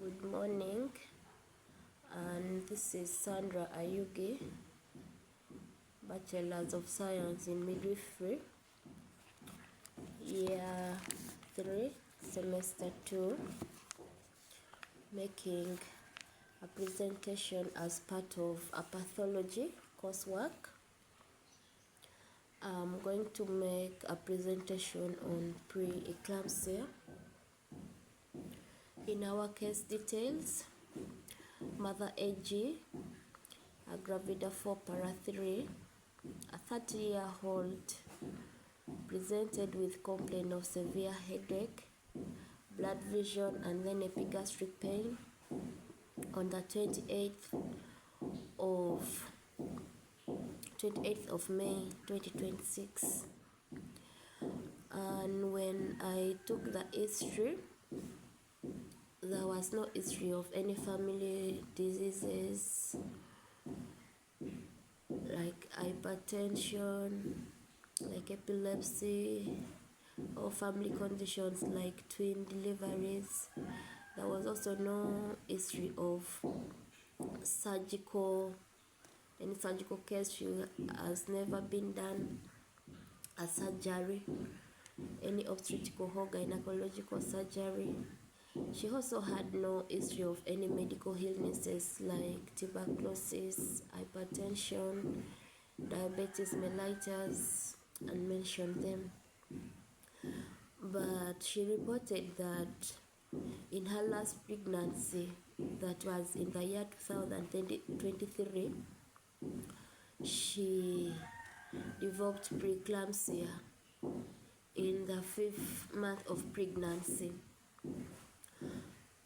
Good morning, and this is Sandra Ayugi, Bachelor's of Science in Midwifery, Year 3, Semester 2, making a presentation as part of a pathology coursework. I'm going to make a presentation on pre-eclampsia. In our case details, Mother AG, a gravida 4 para 3, a 30-year-old, presented with complaint of severe headache, blood vision, and then epigastric pain on the 28th of May 2026. And when I took the history, there was no history of any family diseases like hypertension, like epilepsy, or family conditions like twin deliveries. There was also no history of any surgical case. She has never been done a surgery, any obstetrical or gynecological surgery. She also had no history of any medical illnesses like tuberculosis, hypertension, diabetes mellitus, and mentioned them. But she reported that in her last pregnancy, that was in the year 2023, she developed preeclampsia in the 5th month of pregnancy.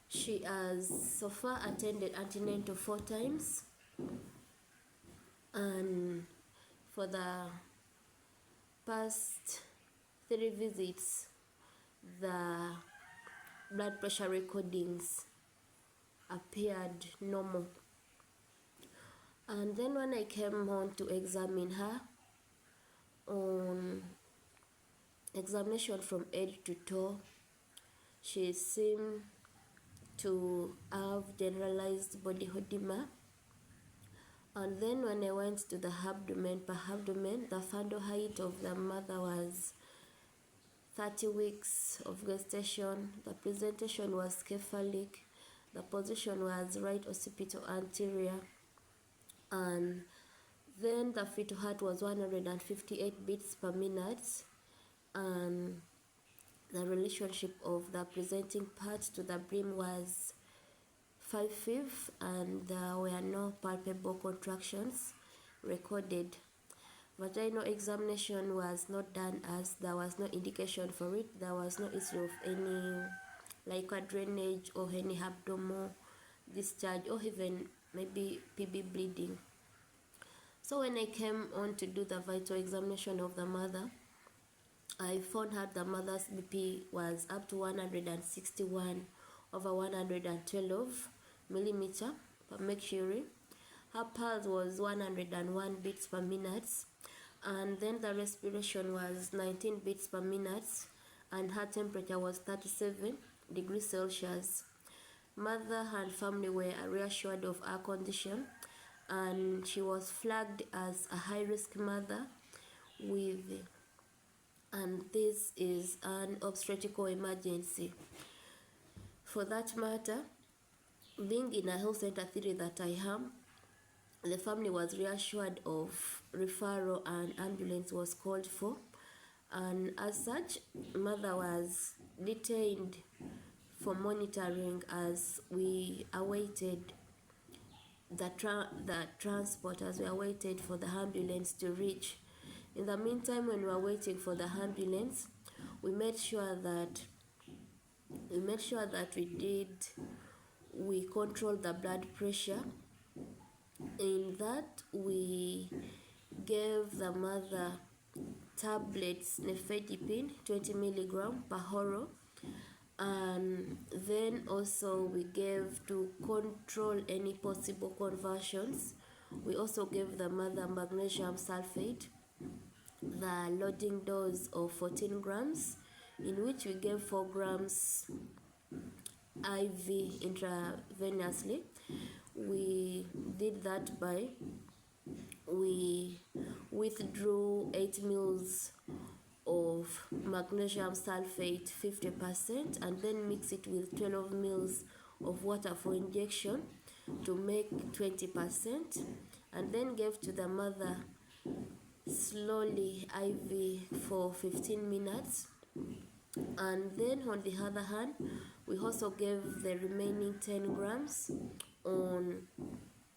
She has so far attended antenatal 4 times, and for the past 3 visits, the blood pressure recordings appeared normal. And then when I came on to examine her on examination from head to toe, she seemed to have generalized body edema. And then when I went to the abdomen, the fundal height of the mother was 30 weeks of gestation. The presentation was cephalic. The position was right occipital anterior. And then the fetal heart was 158 beats per minute. And the relationship of the presenting part to the brim was 5/5, and there were no palpable contractions recorded. Vaginal examination was not done as there was no indication for it. There was no issue of any like a drainage or any abdominal discharge or even maybe PB bleeding. So when I came on to do the vital examination of the mother, I found out the mother's BP was up to 161/112 millimeter per mercury. Her pulse was 101 beats per minute, and then the respiration was 19 beats per minute, and her temperature was 37 degrees Celsius. Mother and family were reassured of her condition, and she was flagged as a high-risk mother and this is an obstetrical emergency. For that matter, being in a health center theory that I am, the family was reassured of referral and ambulance was called for, and as such, mother was detained for monitoring as we awaited the transport, as we awaited for the ambulance to reach. In the meantime, when we were waiting for the ambulance, we made sure that we controlled the blood pressure. In that, we gave the mother tablets, nifedipine, 20 milligram per oral, and then also we gave, to control any possible conversions, we also gave the mother magnesium sulfate, the loading dose of 14 grams, in which we gave 4 grams IV intravenously. We did that by we withdrew 8 mils of magnesium sulfate 50% and then mix it with 12 mils of water for injection to make 20%, and then gave to the mother slowly IV for 15 minutes. And then on the other hand, we also gave the remaining 10 grams on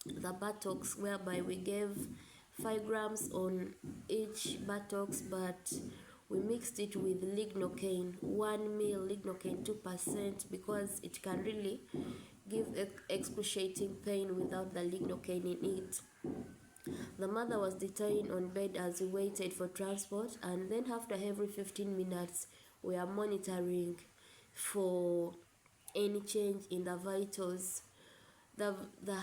the buttocks, whereby we gave 5 grams on each buttocks, but we mixed it with lignocaine, 1 mil lignocaine 2%, because it can really give excruciating pain without the lignocaine in it. The mother was detained on bed as we waited for transport, and then after every 15 minutes we are monitoring for any change in the vitals. The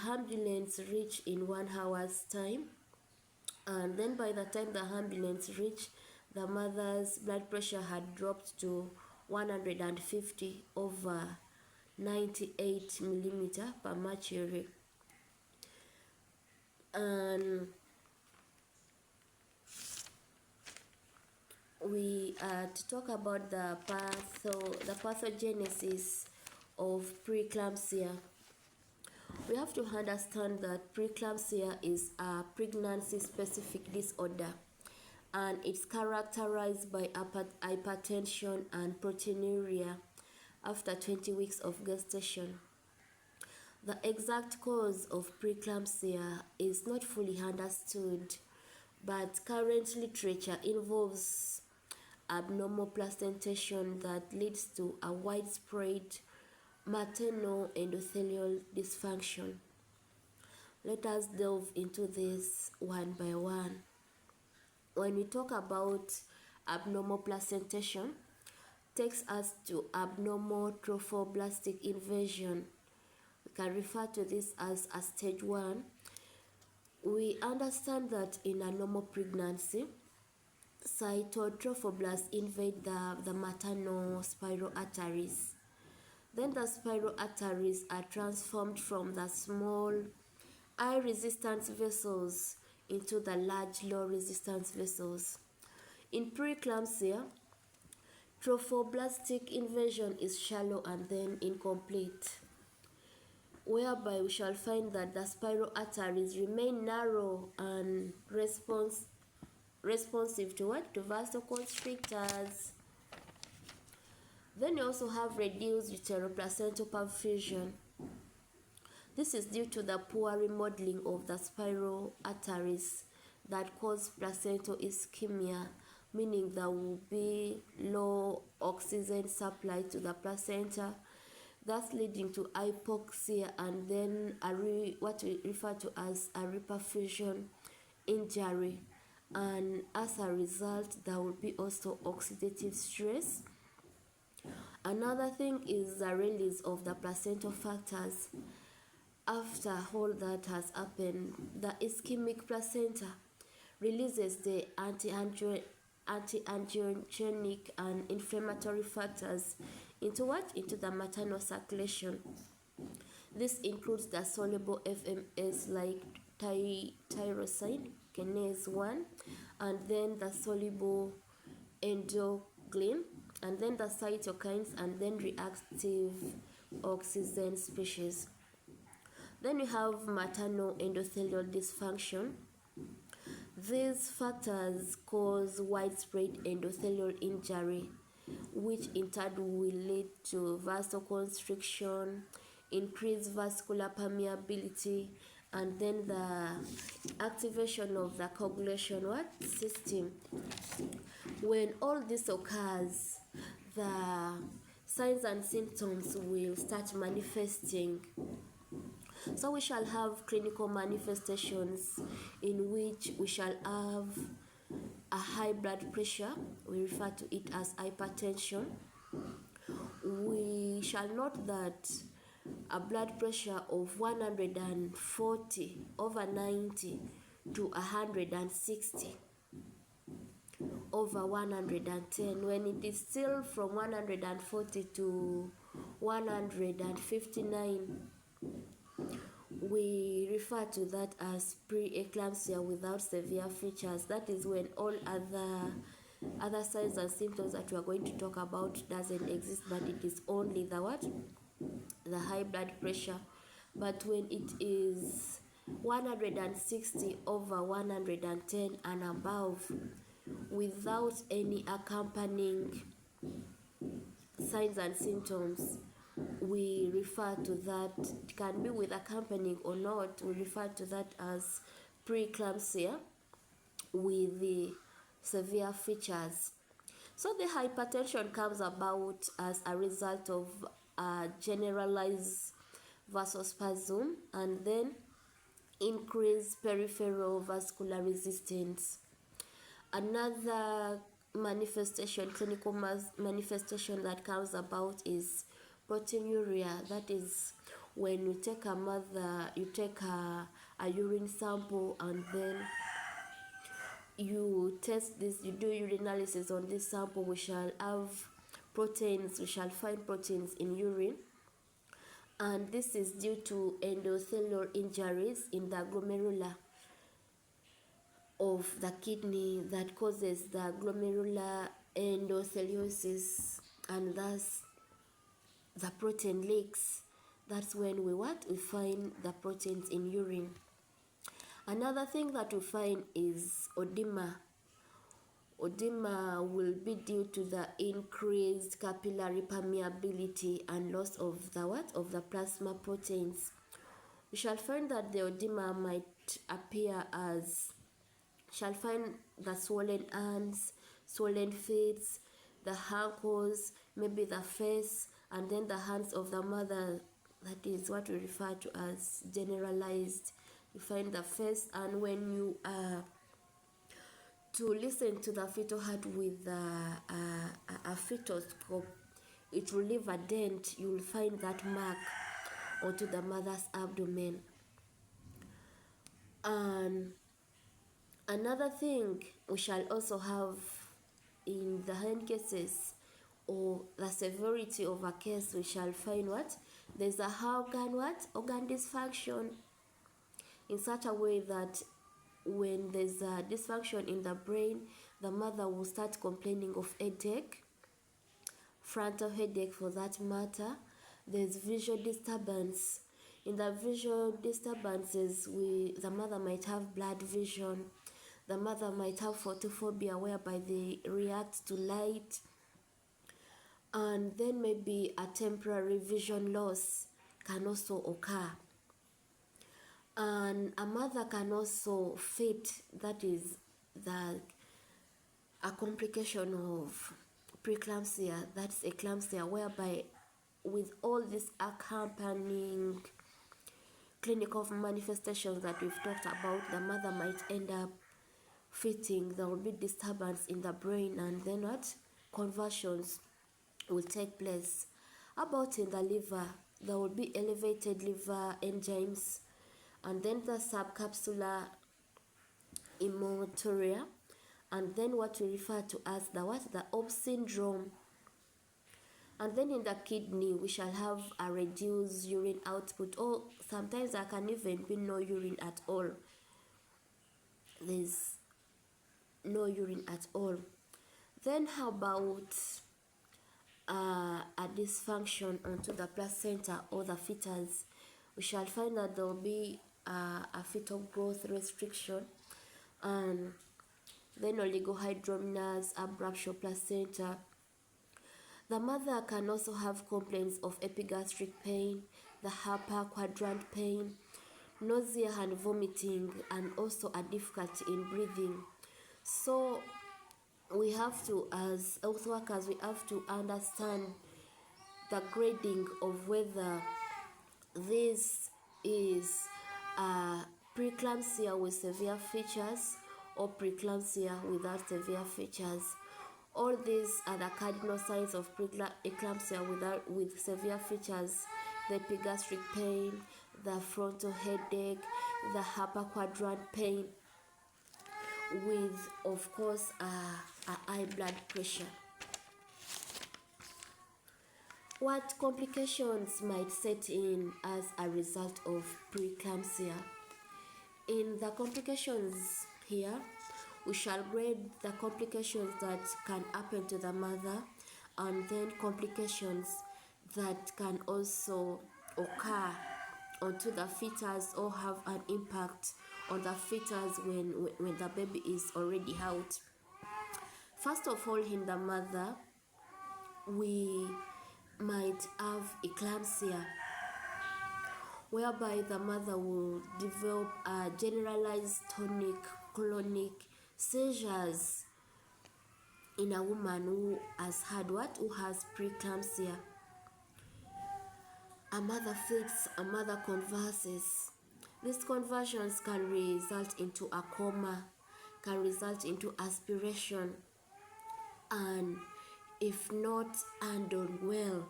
ambulance reached in 1 hour's time, and then by the time the ambulance reached, the mother's blood pressure had dropped to 150 over 98 millimeter per mercury. And we to talk about the pathogenesis of preeclampsia. We have to understand that preeclampsia is a pregnancy-specific disorder, and it's characterized by hypertension and proteinuria after 20 weeks of gestation. The exact cause of preeclampsia is not fully understood, but current literature involves abnormal placentation that leads to a widespread maternal endothelial dysfunction. Let us delve into this one by one. When we talk about abnormal placentation, takes us to abnormal trophoblastic invasion. We can refer to this as a stage 1. We understand that in a normal pregnancy, cytotrophoblasts invade the maternal spiral arteries. Then the spiral arteries are transformed from the small high resistance vessels into the large low resistance vessels. In preeclampsia, trophoblastic invasion is shallow and then incomplete, whereby we shall find that the spiral arteries remain narrow and responsive to what? To vasoconstrictors. Then you also have reduced uteroplacental perfusion. This is due to the poor remodeling of the spiral arteries that cause placental ischemia, meaning there will be low oxygen supply to the placenta, thus leading to hypoxia and then what we refer to as a reperfusion injury. And as a result, there will be also oxidative stress. Another thing is the release of the placental factors. After all that has happened, the ischemic placenta releases the anti-angiogenic and inflammatory factors into what? Into the maternal circulation. This includes the soluble FMS like tyrosine kinase 1, and then the soluble endoglin, and then the cytokines, and then reactive oxygen species. Then you have maternal endothelial dysfunction. These factors cause widespread endothelial injury, which in turn will lead to vasoconstriction, increased vascular permeability, and then the activation of the coagulation system. When all this occurs, the signs and symptoms will start manifesting. So we shall have clinical manifestations in which we shall have a high blood pressure. We refer to it as hypertension. We shall note that a blood pressure of 140 over 90 to 160 over 110. When it is still from 140 to 159, we refer to that as preeclampsia without severe features. That is when all other signs and symptoms that we are going to talk about doesn't exist, but it is only the what? The high blood pressure. But when it is 160 over 110 and above, without any accompanying signs and symptoms, we refer to that, it can be with accompanying or not, we refer to that as preeclampsia with the severe features. So the hypertension comes about as a result of generalized vasospasm and then increased peripheral vascular resistance. Another manifestation, clinical manifestation that comes about is proteinuria. That is when you take a urine sample and then you test this, you do urinalysis on this sample, we shall have proteins, we shall find proteins in urine, and this is due to endothelial injuries in the glomeruli of the kidney that causes the glomerular endotheliosis, and thus the protein leaks. That's when we find the proteins in urine. Another thing that we find is edema. Edema will be due to the increased capillary permeability and loss of the plasma proteins. We shall find that the edema might appear as, shall find the swollen hands, swollen feet, the ankles, maybe the face, and then the hands of the mother. That is what we refer to as generalized. You find the face, and when you to listen to the fetal heart with a fetoscope, it will leave a dent. You will find that mark onto the mother's abdomen. And another thing we shall also have in the hand cases or the severity of a case, we shall find what? There's a organ dysfunction in such a way that when there's a dysfunction in the brain, the mother will start complaining of headache, frontal headache for that matter. There's visual disturbance. In the visual disturbances, the mother might have blurred vision. The mother might have photophobia, whereby they react to light. And then maybe a temporary vision loss can also occur. And a mother can also fit, that is a complication of preeclampsia, that's eclampsia, whereby with all these accompanying clinical manifestations that we've talked about, the mother might end up fitting. There will be disturbance in the brain, and then conversions will take place. About in the liver, there will be elevated liver enzymes, and then the subcapsular hematuria, and then what we refer to as the OB syndrome. And then in the kidney, we shall have a reduced urine output, or sometimes there can even be no urine at all. There's no urine at all. Then how about a dysfunction onto the placenta or the fetus? We shall find that there will be a fetal growth restriction, and then oligohydramnios, abruptio placenta. The mother can also have complaints of epigastric pain, the upper quadrant pain, nausea and vomiting, and also a difficulty in breathing. So we have to, as health workers, we have to understand the grading of whether this is preeclampsia with severe features or preeclampsia without severe features. All these are the cardinal signs of preeclampsia with severe features: the epigastric pain, the frontal headache, the upper quadrant pain, with, of course, a high blood pressure. What complications might set in as a result of preeclampsia? In the complications here, we shall grade the complications that can happen to the mother, and then complications that can also occur onto the fetus or have an impact on the fetus when the baby is already out. First of all, in the mother, we might have eclampsia, whereby the mother will develop a generalized tonic-clonic seizures in a woman who has had what? Who has preeclampsia. A mother flips, a mother converses. These conversions can result into a coma, can result into aspiration, and if not handled well,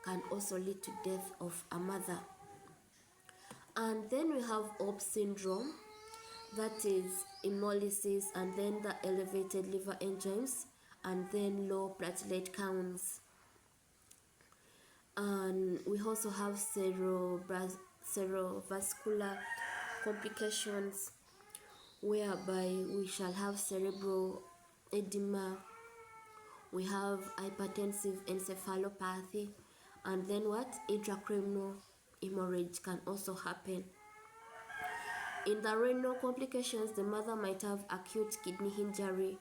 can also lead to death of a mother. And then we have HOPE syndrome, that is hemolysis and then the elevated liver enzymes and then low platelet counts. And we also have cerebrovascular complications, whereby we shall have cerebral edema, we have hypertensive encephalopathy, and then what? Intracranial hemorrhage can also happen. In the renal complications, the mother might have acute kidney injury.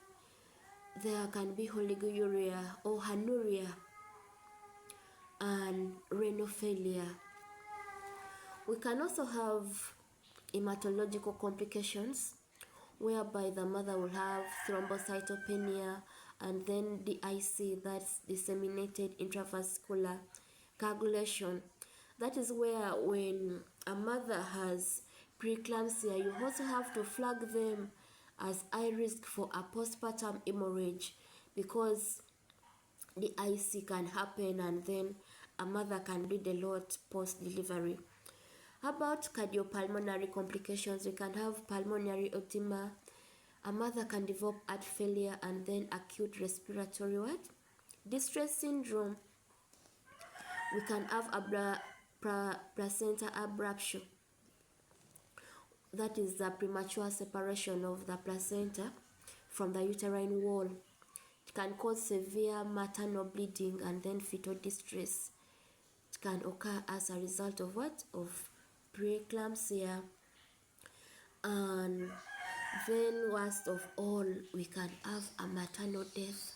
There can be oliguria or anuria and renal failure. We can also have hematological complications, whereby the mother will have thrombocytopenia and then DIC, that's disseminated intravascular coagulation. That is where when a mother has preeclampsia, you also have to flag them as high risk for a postpartum hemorrhage, because the IC can happen and then a mother can bleed a lot post-delivery. How about cardiopulmonary complications? We can have pulmonary edema. A mother can develop heart failure and then acute respiratory what? Distress syndrome. We can have a placenta abruption. That is the premature separation of the placenta from the uterine wall. It can cause severe maternal bleeding and then fetal distress. It can occur as a result of what? Of preeclampsia. And then worst of all, we can have a maternal death.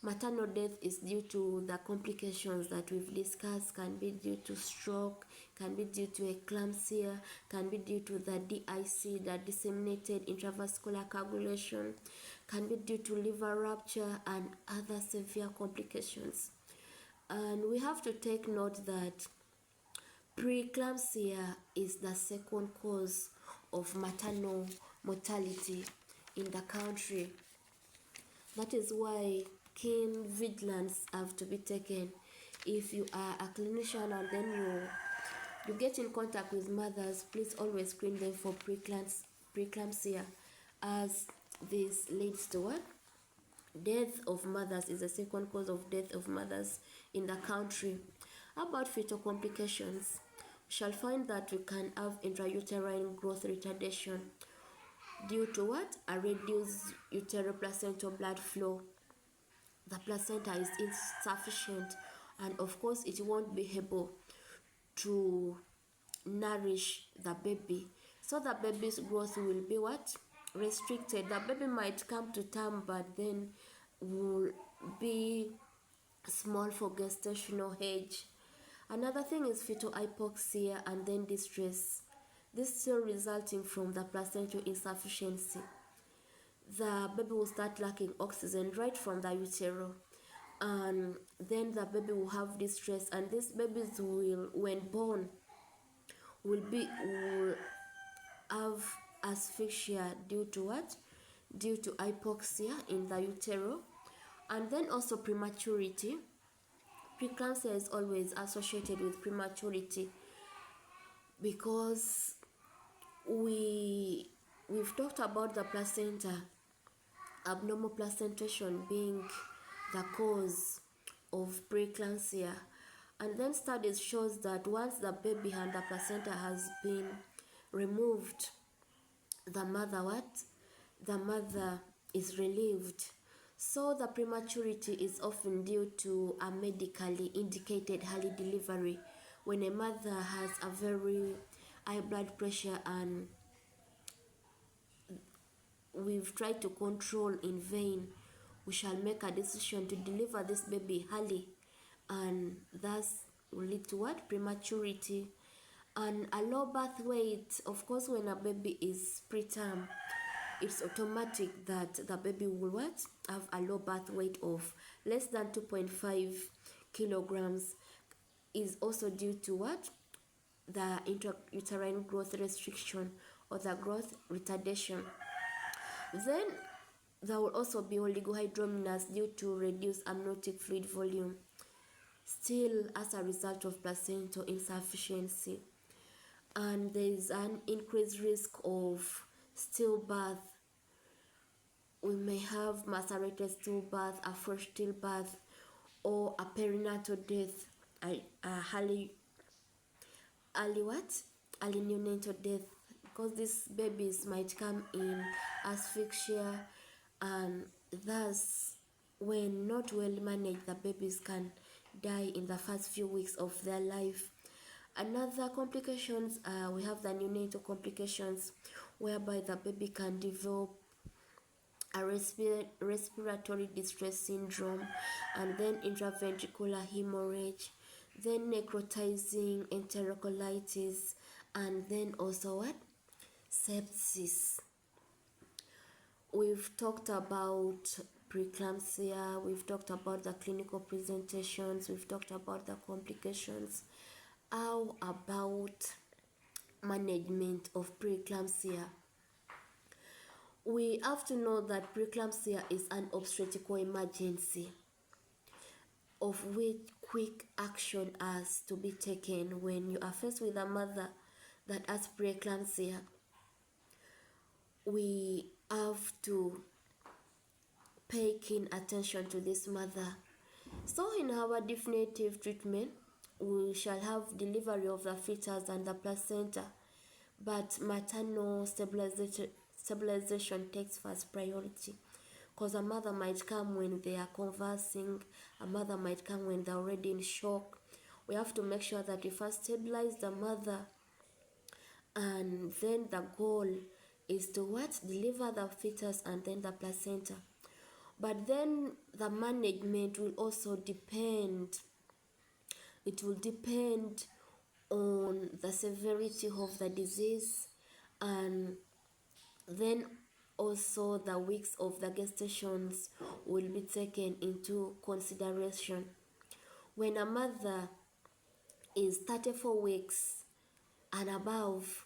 Maternal death is due to the complications that we've discussed. Can be due to stroke, can be due to eclampsia, can be due to the DIC, the disseminated intravascular coagulation, can be due to liver rupture and other severe complications. And we have to take note that preeclampsia is the second cause of maternal mortality in the country. That is why keen vigilance have to be taken. If you are a clinician and then you get in contact with mothers, please always screen them for preeclampsia, as this leads to what? Death of mothers is the second cause of death of mothers in the country. How about fetal complications? We shall find that we can have intrauterine growth retardation due to what? A reduced uteroplacental blood flow. The placenta is insufficient, and of course it won't be able to nourish the baby, so the baby's growth will be what? Restricted. The baby might come to term, but then will be small for gestational age. Another thing is fetal hypoxia and then distress. This is still resulting from the placental insufficiency. The baby will start lacking oxygen right from the utero, and then the baby will have distress, and these babies will, when born, will have asphyxia due to what? Due to hypoxia in the utero, and then also prematurity. Preeclampsia is always associated with prematurity, because we've talked about the placenta, abnormal placentation being the cause of preeclampsia. And then studies shows that once the baby and the placenta has been removed, the mother is relieved. So the prematurity is often due to a medically indicated early delivery. When a mother has a very high blood pressure and we've tried to control in vain, we shall make a decision to deliver this baby early, and thus will lead to what? Prematurity. And a low birth weight, of course, when a baby is preterm, it's automatic that the baby will what? Have a low birth weight of less than 2.5 kilograms. Is also due to what? The intrauterine growth restriction or the growth retardation. Then there will also be oligohydramnios due to reduced amniotic fluid volume, still as a result of placental insufficiency. And there is an increased risk of stillbirth. We may have macerated stillbirth, a fresh stillbirth, or a perinatal death, a early neonatal death, because these babies might come in asphyxia, and thus when not well managed, the babies can die in the first few weeks of their life. Another complications, we have the neonatal complications, whereby the baby can develop a respiratory distress syndrome, and then intraventricular hemorrhage, then necrotizing enterocolitis, and then also what? Sepsis. We've talked about preeclampsia, we've talked about the clinical presentations, we've talked about the complications. How about management of preeclampsia? We have to know that preeclampsia is an obstetrical emergency of which quick action has to be taken when you are faced with a mother that has preeclampsia. We have to pay keen attention to this mother. So in our definitive treatment, we shall have delivery of the fetus and the placenta, but maternal stabilization takes first priority, because a mother might come when they are conversing, a mother might come when they're already in shock. We have to make sure that we first stabilize the mother, and then the goal is to what? Deliver the fetus and then the placenta. But then the management will also depend. It will depend on the severity of the disease, and then also the weeks of the gestations will be taken into consideration. When a mother is 34 weeks and above,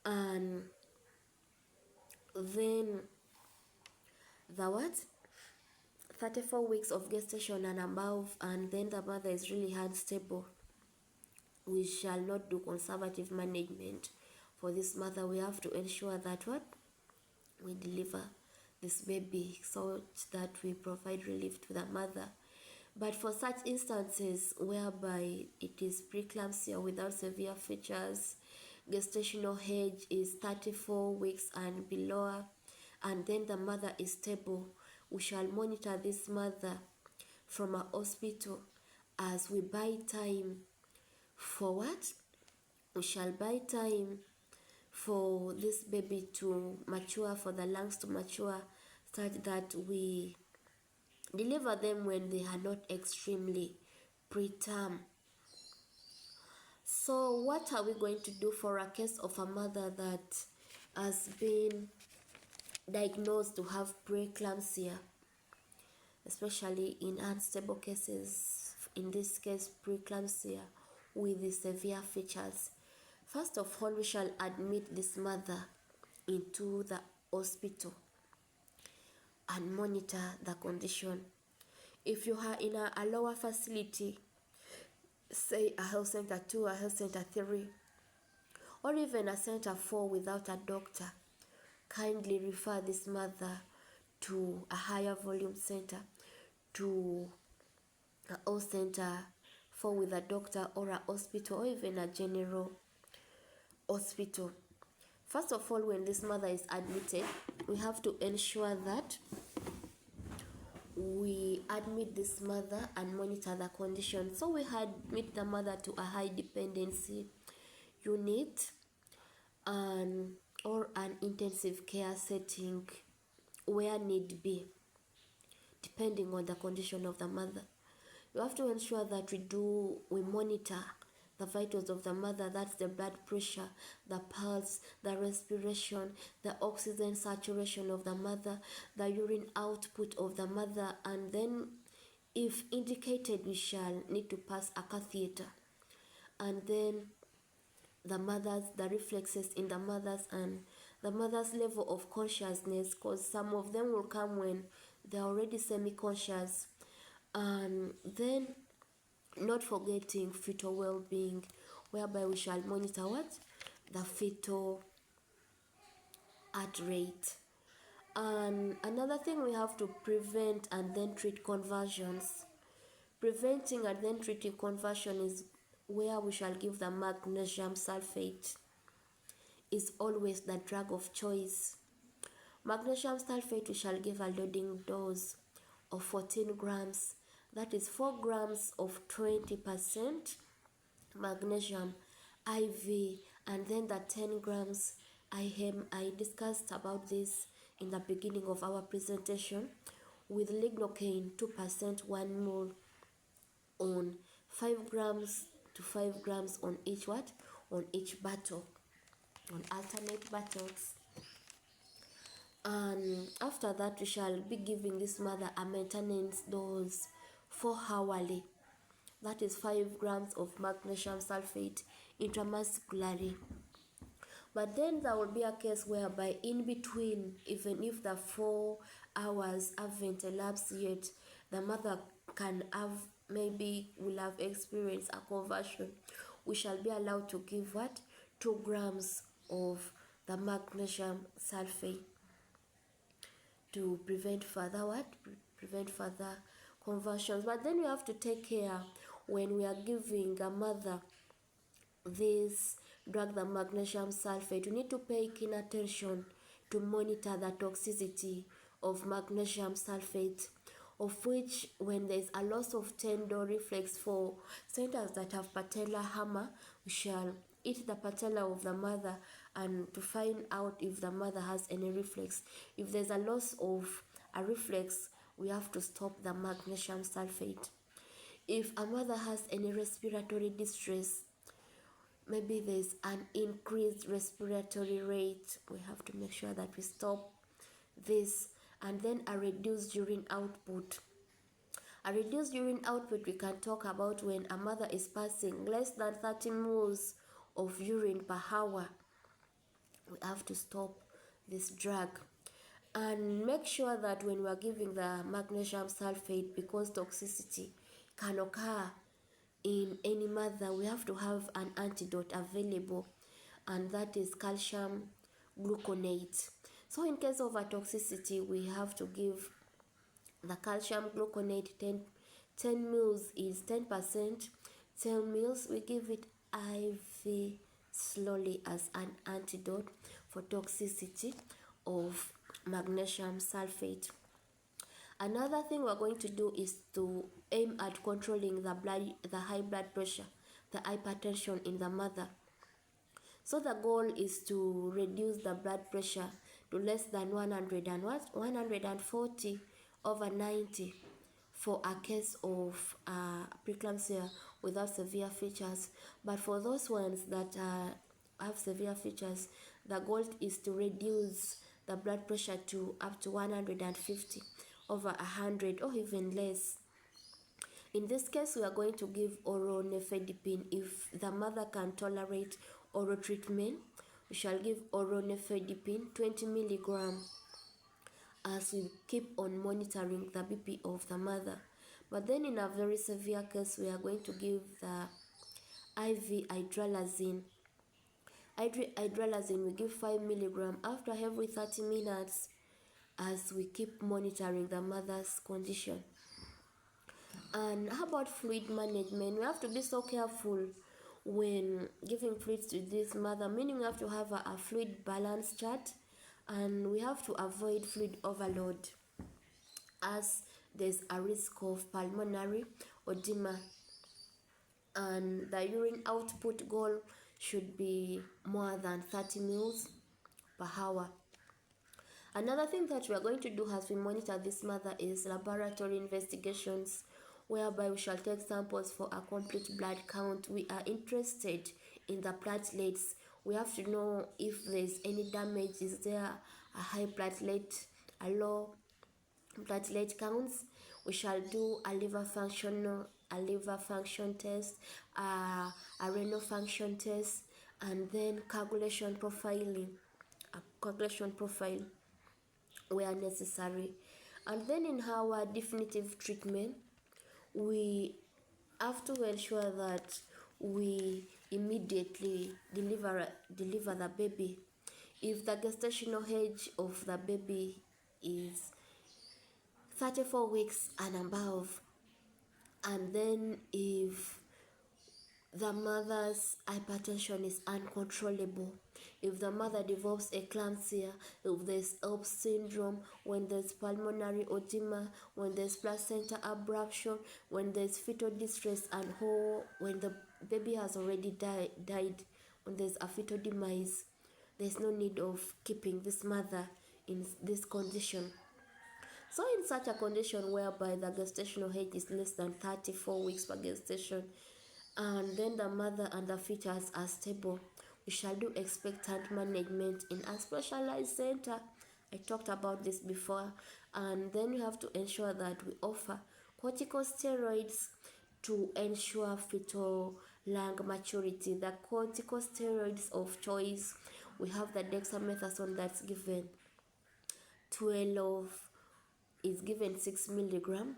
and then the what? 34 weeks of gestation and above, and then the mother is really unstable, we shall not do conservative management for this mother. We have to ensure that what? We deliver this baby so that we provide relief to the mother. But for such instances whereby it is preeclampsia without severe features, gestational age is 34 weeks and below, and then the mother is stable, we shall monitor this mother from a hospital as we buy time for what? We shall buy time for this baby to mature, for the lungs to mature, such that we deliver them when they are not extremely preterm. So what are we going to do for a case of a mother that has been diagnosed to have preeclampsia, especially in unstable cases, in this case preeclampsia with the severe features? First of all, we shall admit this mother into the hospital and monitor the condition. If you are in a lower facility, say a health center 2, a health center 3, or even a center 4 without a doctor, kindly refer this mother to a higher volume center to or center, 4 with a doctor or a hospital or even a general hospital. First of all, when this mother is admitted, we have to ensure that we admit this mother and monitor the condition. So we admit the mother to a high dependency unit and or an intensive care setting where need be, depending on the condition of the mother. You have to ensure that we monitor the vitals of the mother. That's the blood pressure, the pulse, the respiration, the oxygen saturation of the mother, the urine output of the mother, and then if indicated we shall need to pass a catheter. And then the reflexes in the mothers and the mother's level of consciousness, because some of them will come when they're already semi-conscious. And then not forgetting fetal well-being, whereby we shall monitor what? The fetal heart rate. And another thing, we have to prevent and then treat conversions. Preventing and then treating conversion is where we shall give the magnesium sulfate. Is always the drug of choice. Magnesium sulfate we shall give a loading dose of 14 grams. That is 4 grams of 20% magnesium IV, and then the 10 grams IM. I discussed about this in the beginning of our presentation, with lignocaine 2% 1 mole on 5 grams to 5 grams on each what? On each bottle, on alternate bottles. And after that, we shall be giving this mother a maintenance dose 4 hourly. That is 5 grams of magnesium sulfate intramuscularly. But then there will be a case whereby in between, even if the 4 hours haven't elapsed yet, the mother can have, maybe will have experienced a conversion. We shall be allowed to give what? 2 grams of the magnesium sulfate to prevent further what? Prevent further conversions. But then we have to take care when we are giving a mother this drug, the magnesium sulfate. We need to pay keen attention to monitor the toxicity of magnesium sulfate, of which when there is a loss of tendon reflex for centers that have patella hammer, we shall eat the patella of the mother and to find out if the mother has any reflex. If there's a loss of a reflex, we have to stop the magnesium sulfate. If a mother has any respiratory distress, maybe there's an increased respiratory rate, we have to make sure that we stop this. And then a reduced urine output. A reduced urine output we can talk about when a mother is passing less than 30 moles of urine per hour. We have to stop this drug. And make sure that when we are giving the magnesium sulfate, because toxicity can occur in any mother, we have to have an antidote available, and that is calcium gluconate. So in case of a toxicity, we have to give the calcium gluconate 10 mils is 10%. 10 mils, we give it IV slowly as an antidote for toxicity of magnesium sulfate. Another thing we're going to do is to aim at controlling the high blood pressure, the hypertension in the mother. So the goal is to reduce the blood pressure to less than 100 and what? 140 over 90 for a case of preeclampsia without severe features. But for those ones that have severe features, the goal is to reduce the blood pressure to up to 150 over 100 or even less. In this case, we are going to give oral nifedipine. If the mother can tolerate oral treatment, we shall give oral nifedipine 20 milligrams as we keep on monitoring the BP of the mother. But then in a very severe case, we are going to give the IV hydralazine. Hydralazine we give 5 milligrams after every 30 minutes as we keep monitoring the mother's condition. And how about fluid management? We have to be so careful when giving fluids to this mother, meaning we have to have a fluid balance chart, and we have to avoid fluid overload as there's a risk of pulmonary edema, and the urine output goal should be more than 30 mils per hour. Another thing that we are going to do as we monitor this mother is laboratory investigations, whereby we shall take samples for a complete blood count. We are interested in the platelets. We have to know if there's any damage. Is there a high platelet, a low platelet counts? We shall do a liver function test, a renal function test, and then coagulation profiling, a coagulation profile where necessary. And then in our definitive treatment, we have to ensure that we immediately deliver the baby. If the gestational age of the baby is 34 weeks and above, and then if the mother's hypertension is uncontrollable, if the mother develops eclampsia, if there's ELP syndrome, when there's pulmonary edema, when there's placenta abruption, when there's fetal distress and when the baby has already died, when there's a fetal demise, there's no need of keeping this mother in this condition. So in such a condition whereby the gestational age is less than 34 weeks per gestation, and then the mother and the fetus are stable, we shall do expectant management in a specialized center. I talked about this before. And then we have to ensure that we offer corticosteroids to ensure fetal lung maturity. The corticosteroids of choice, we have the dexamethasone that's given 12, is given 6 milligram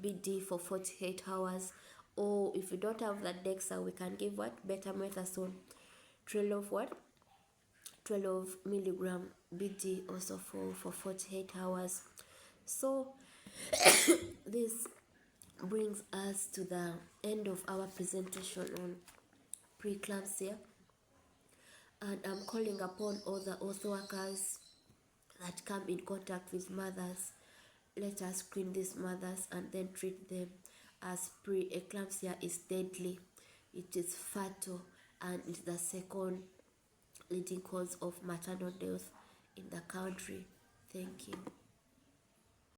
BD for 48 hours. Or if you don't have that DEXA, we can give what? Betamethasone 12 milligram BD also for 48 hours. So this brings us to the end of our presentation on preeclampsia, and I'm calling upon all the health workers that come in contact with mothers. Let us screen these mothers and then treat them, as preeclampsia is deadly, it is fatal, and it's the second leading cause of maternal death in the country. Thank you.